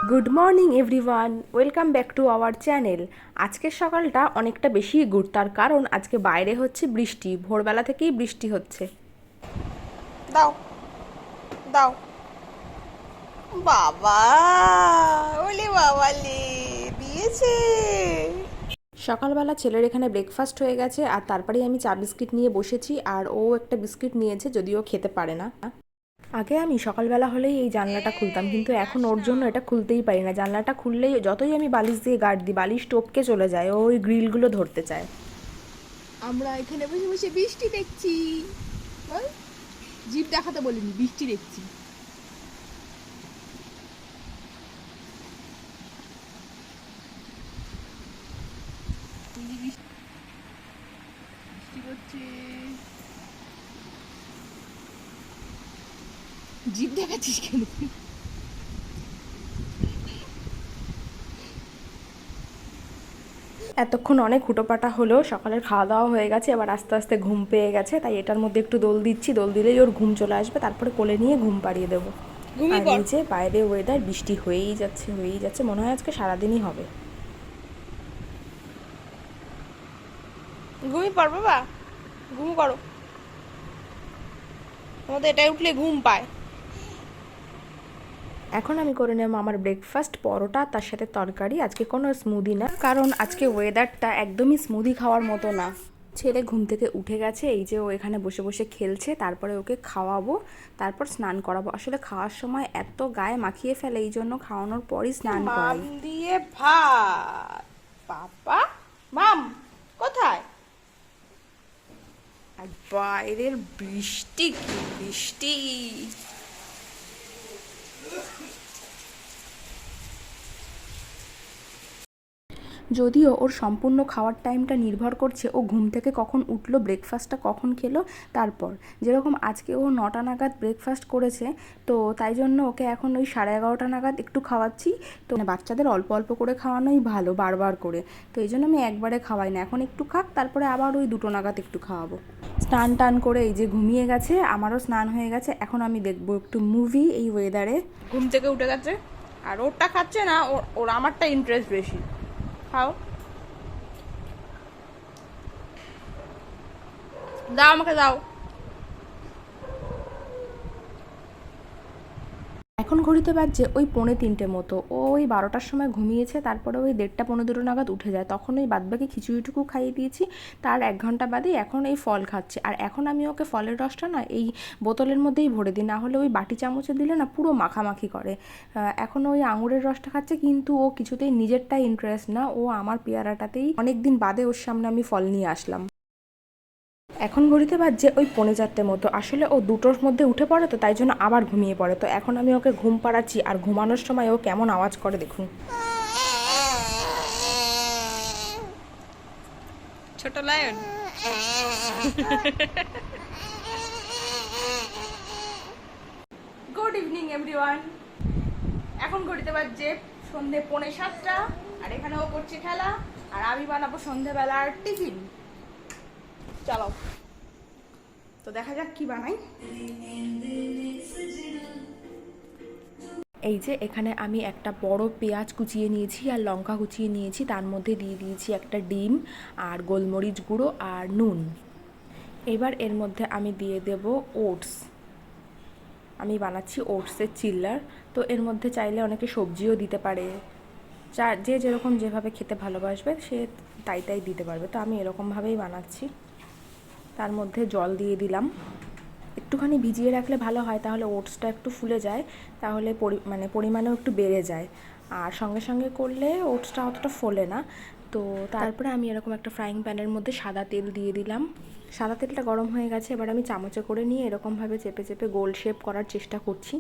Good morning everyone, welcome back to our channel. আজকের সকালটা অনেকটা বেশি গুড, তার কারণ আজকে বাইরে হচ্ছে বৃষ্টি, ভোরবেলা থেকেই বৃষ্টি হচ্ছে। দাও দাও বাবা, ওলে বাবালে দিয়েছে। সকালবেলা ছেলের এখানে ব্রেকফাস্ট হয়ে গেছে, আর তারপরেই আমি চা বিস্কিট নিয়ে বসেছি, আর ও একটা বিস্কিট নিয়েছে, যদিও খেতে পারে না। আগে আমি সকালবেলা হলেই এই জানলাটা খুলতাম, কিন্তু এখন ওর জন্য এটা খুলতেই পারি না। জানলাটা খুললেই যতই আমি বালিশ দিয়ে গার্ড দিই, বালিশ টপকে চলে যায়, ও ওই গ্রিলগুলো ধরতে চায়। আমরা এখানে বসে বসে বৃষ্টি দেখছি। বল, জিভ দেখাতে বলিনি, বৃষ্টি দেখছি। বৃষ্টি করছে, জিভ দেখাচ্ছিস কেন? এতক্ষণ অনেক হুটোপাটা হলো, সকালের খাওয়া দাওয়া হয়ে গেছে, এবার আস্তে আস্তে ঘুম পেয়ে গেছে, তাই এটার মধ্যে একটু দোল দিচ্ছি, দোল দিলেই ওর ঘুম চলে আসবে, তারপরে কোলে নিয়ে ঘুম পাড়িয়ে দেবো। ঘুমিয়ে আর পড়। এই যে বাইরে ওয়েদার, বৃষ্টি হয়েই যাচ্ছে, মনে হয় আজকে সারাদিনই হবে। ঘুমিয়ে পড় বাবা, ঘুম করো। আমাদের এটাই উঠলে ঘুম পায়। এখন আমি করে নেব আমার ব্রেকফাস্ট, পরোটা তার সাথে তরকারি। আজকে কোনো স্মুদি না, কারণ আজকে ওয়েদারটা একদমই স্মুদি খাওয়ার মতো না। ছেলে ঘুম থেকে উঠে গেছে, এই যে ও এখানে বসে বসে খেলছে, তারপরে ওকে খাওয়াবো, তারপর স্নান করাবো। আসলে খাওয়ার সময় এত গায়ে মাখিয়ে ফেলে, এই জন্য খাওয়ানোর পরই স্নান মাম করাই। দিয়ে ভাত। পাপা, মাম কোথায়? আর বাইরের বৃষ্টি, কি বৃষ্টি! যদিও ওর সম্পূর্ণ খাওয়ার টাইমটা নির্ভর করছে ও ঘুম থেকে কখন উঠলো, ব্রেকফাস্টটা কখন খেলো তারপর। যেরকম আজকে ও 9টা নাগাদ ব্রেকফাস্ট করেছে, তো তাই জন্য ওকে এখন ওই 11:30 নাগাদ একটু খাওয়াচ্ছি। তো বাচ্চাদের অল্প অল্প করে খাওয়ানোই ভালো, বারবার করে। তো এই জন্য আমি একবারে খাওয়াই না, এখন একটু খাক, তারপরে আবার ওই 2টো নাগাদ একটু খাওয়াবো। স্নান টান করে এই যে ঘুমিয়ে গেছে, আমারও স্নান হয়ে গেছে। এখন আমি দেখবো একটু মুভি এই ওয়েদারে। ঘুম থেকে উঠে গেছে, আর ওরটা খাচ্ছে না, ওর আমারটা ইন্টারেস্ট বেশি। খাও, দাও আমাকে দাও। এখন ঘড়িতে বাজছে ওই 2:45 মতো। ও ওই 12টার সময় ঘুমিয়েছে, তারপরে ওই 1:30 2:45 নাগাদ উঠে যায়, তখন ওই বাদবাকি খিচুড়িটুকু খাইয়ে দিয়েছি। তার 1 ঘন্টা বাদে এখন এই ফল খাচ্ছে, আর এখন আমি ওকে ফলের রসটা না এই বোতলের মধ্যেই ভরে দিই, না হলে ওই বাটি চামচে দিলে না পুরো মাখামাখি করে। এখন ওই আঙুরের রসটা খাচ্ছে, কিন্তু ও কিছুতেই নিজেরটাই ইন্টারেস্ট না, ও আমার পেয়ারাটাতেই। অনেক দিন বাদে ওর সামনে আমি ফল নিয়ে আসলাম। এখন ঘড়িতে বাজছে ওই 3:45 মতো। আসলে ও 2টোর মধ্যে উঠে পড়ে, তো তাই জন্য আবার ঘুমিয়ে পড়ে। তো এখন আমি ওকে ঘুম পাড়াচ্ছি, আর ঘুমানোর সময় ও কেমন আওয়াজ করে দেখুন। ছোট লায়ন। Good evening everyone. এখন ঘড়িতে বাজছে সন্ধে 6:45, আর এখানে ও করছে খেলা, আর আমি বানাবো সন্ধেবেলার টিফিন। চলো তো দেখা যাক কি বানাই। এই যে এখানে আমি একটা বড় পেঁয়াজ কুচিয়ে নিয়েছি, আর লঙ্কা কুচিয়ে নিয়েছি, তার মধ্যে দিয়ে দিয়েছি একটা ডিম, আর গোলমরিচ গুঁড়ো, আর নুন। এবার এর মধ্যে আমি দিয়ে দেব ওটস। আমি বানাচ্ছি ওটসের চিল্লার। তো এর মধ্যে চাইলে অনেকে সবজিও দিতে পারে, যে যেরকম যেভাবে খেতে ভালোবাসবে সে তাই তাই দিতে পারবে। তো আমি এরকমভাবেই বানাচ্ছি। তার মধ্যে জল দিয়ে দিলাম। একটুখানি ভিজিয়ে রাখলে ভালো হয়, তাহলে ওটসটা একটু ফুলে যায়, তাহলে পরিমাণেও একটু বেড়ে যায়। আর সঙ্গে সঙ্গে করলে ওটসটা অতটা ফোলে না। তো তারপরে আমি এরকম একটা ফ্রাইং প্যানের মধ্যে সাদা তেল দিয়ে দিলাম। সাদা তেলটা গরম হয়ে গেছে, এবার আমি চামচে করে নিয়ে এরকমভাবে চেপে চেপে গোল শেপ করার চেষ্টা করছি।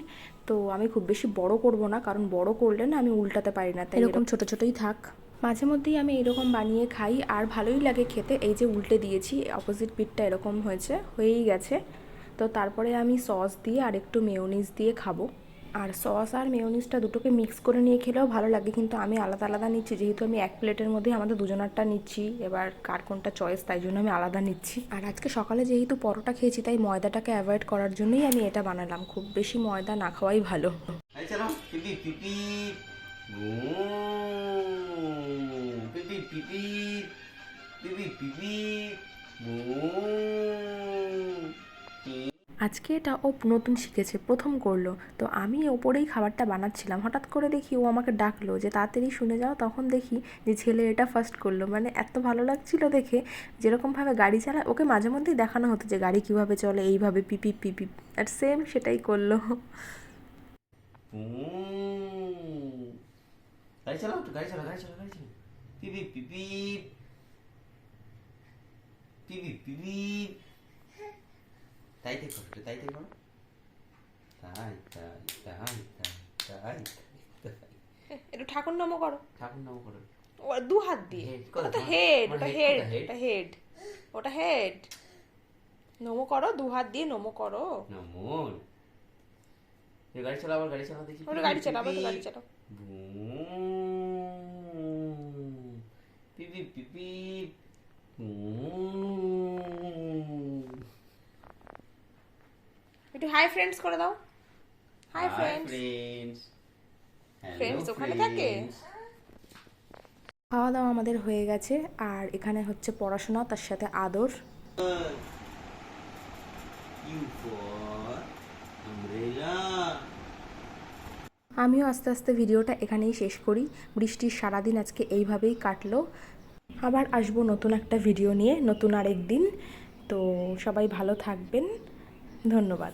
তো আমি খুব বেশি বড় করব না, কারণ বড় করলে না আমি উল্টাতে পারি না, তাই এরকম ছোটো ছোটোই থাক। মাঝে মধ্যেই আমি এরকম বানিয়ে খাই, আর ভালোই লাগে খেতে। এই যে উল্টে দিয়েছি, অপোজিট পিঠটা এরকম হয়েই গেছে। তো তারপরে আমি সস দিয়ে আর একটু মেয়োনিজ দিয়ে খাবো। আর সস আর মেয়োনিজটা দুটোকে মিক্স করে নিয়ে খেলেও ভালো লাগে, কিন্তু আমি আলাদা আলাদা নিচ্ছি, যেহেতু আমি এক প্লেটের মধ্যেই আমাদের দুজনারটা নিচ্ছি। এবার কার কোনটা চয়েস, তাই জন্য আমি আলাদা নিচ্ছি। আর আজকে সকালে যেহেতু পরোটা খেয়েছি, তাই ময়দাটাকে অ্যাভয়েড করার জন্যই আমি এটা বানালাম। খুব বেশি ময়দা না খাওয়াই ভালো। পিপি পিপি পিপি পিপি। আজকে এটা ও নতুন শিখেছে, প্রথম করলো। তো আমি ওপরেই খাবারটা বানাচ্ছিলাম, হঠাৎ করে দেখি ও আমাকে ডাকলো যে তাড়াতাড়ি শুনে যাও। তখন দেখি যে ছেলে এটা ফার্স্ট করলো। মানে এত ভালো লাগছিল দেখে। যেরকমভাবে গাড়ি চালায় ওকে মাঝে মধ্যেই দেখানো হতো যে গাড়ি কীভাবে চলে, এইভাবে পিপি পিপি, আর সেম সেটাই করলো। গাড়ি চালাও তো, গাড়ি চালাও, গাড়ি চালাও, গাড়ি চালাও। পিপি পিপি পিপি পিপি। তাই তাই করো, তাই তাই করো। তাই তাই তাই তাই তাই তাই। একটু ঠাকুর নমো করো। ঠাকুর নাম করো। ও দু হাত দিয়ে। Head ওটা করো, তো তোমার- হেড, তোমার ওটা head হেড, কোথায়? ওটা হেড, ওটা হেড। নমো করো, দু হাত দিয়ে নমো করো। নমন। এ গাড়ি চালাও, আবার গাড়ি চালাও দেখি। ওটা গাড়ি চালাও, আবার তো গাড়ি চালাও। পিপি পিপি। একটু হাই ফ্রেন্ডস করে দাও। Hi friends. ফ্রেন্ডস। Friends ওখানে থাকে? খাওয়া দাওয়া আমাদের হয়ে গেছে, আর এখানে হচ্ছে পড়াশোনা, তার সাথে আদর। U for umbrella. আমিও আস্তে আস্তে ভিডিওটা এখানেই শেষ করি। বৃষ্টির সারাদিন আজকে এইভাবেই কাটলো। আবার আসবো নতুন একটা ভিডিও নিয়ে, নতুন আরেক দিন। তো সবাই ভালো থাকবেন, ধন্যবাদ।